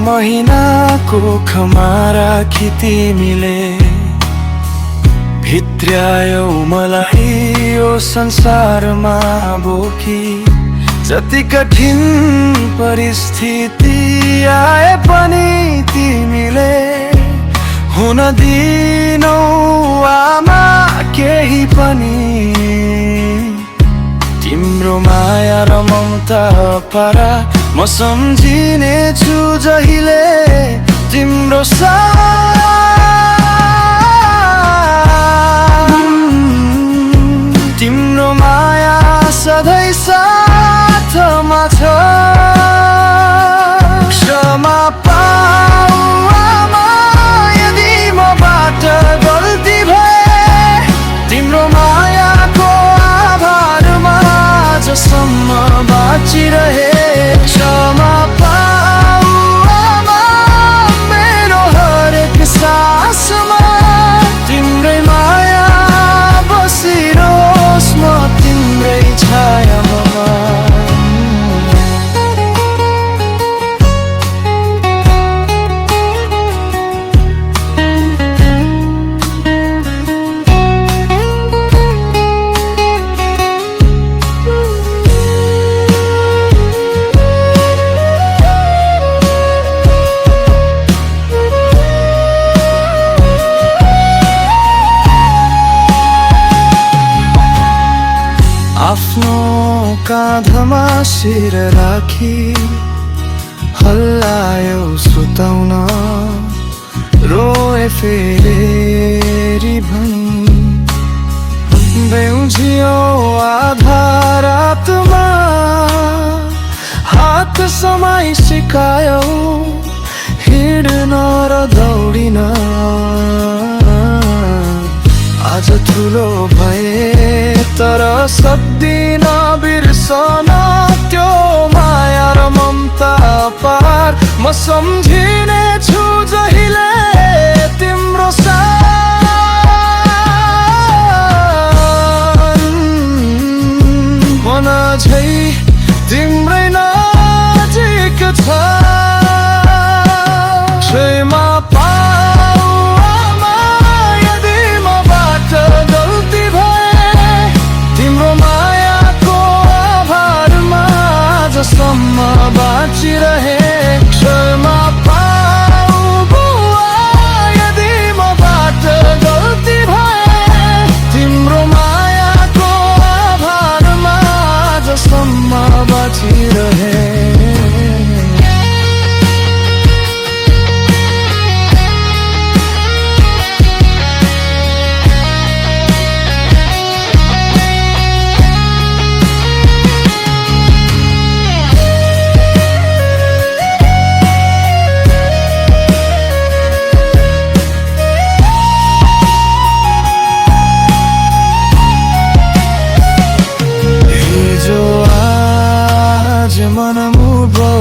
महीनाको खमा राखी तिमीले भित्र्यायौ मलाई यो संसारमा बोकी। जति कठिन परिस्थिति आए पनि तिमीले हुन दिनौ आमा केही पनि। तिम्रो माया र ममता पारा म सम्झिने छु जहिले तिम्रो तिम्रो माया सधैँ साथमा छ। क्षमा पाऊ आमा यदि मबाट गल्ती भए, तिम्रो मायाको आभारमा आजसम्म बाँचिरहे। क्षमा पाऊ आमा मेरो हरेक सासमा, तिम्रै माया बसिरोस् म तिम्रै छायामा। आफ्नो काँधमा शिर राखी हल्लायो सुताउन, रोए फेरि भनी बेउझियो आधा रातमा। हात समाई सिकायो हिँड्न र दौडिन। आज ठुलो भए तर सक्दिन बिर्सन त्यो माया र ममता पार। म सम्झिने छु जहिले तिम्रो मन झै तिम्रै नजिक छ। क्षमा पाऊ आमा यदि मबाट गल्ती भए, तिम्रो मायाको आभारमा आजसम्म बाँचिरहे। क्षमा पाऊ बुवा यदि मबाट गल्ती भए, तिम्रो मायाको आभारमा आजसम्म बाँचिरहे। मनमुभो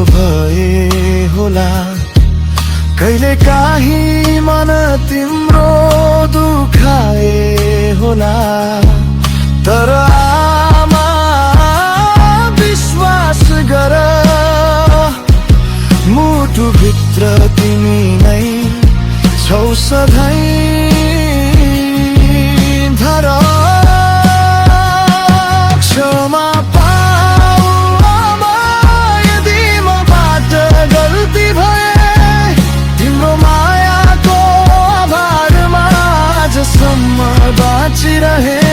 भए होला कहिले काहीँ मन तिम्रो दुखाए होला, तर आमा विश्वास गर मुटु भित्र तिमी नै छौ सधैँ। धर क्षमा पाऊ आमा यदि मबाट गल्ती भए, तिम्रो मायाको आभारमा आजसम्म बाँचिरहे।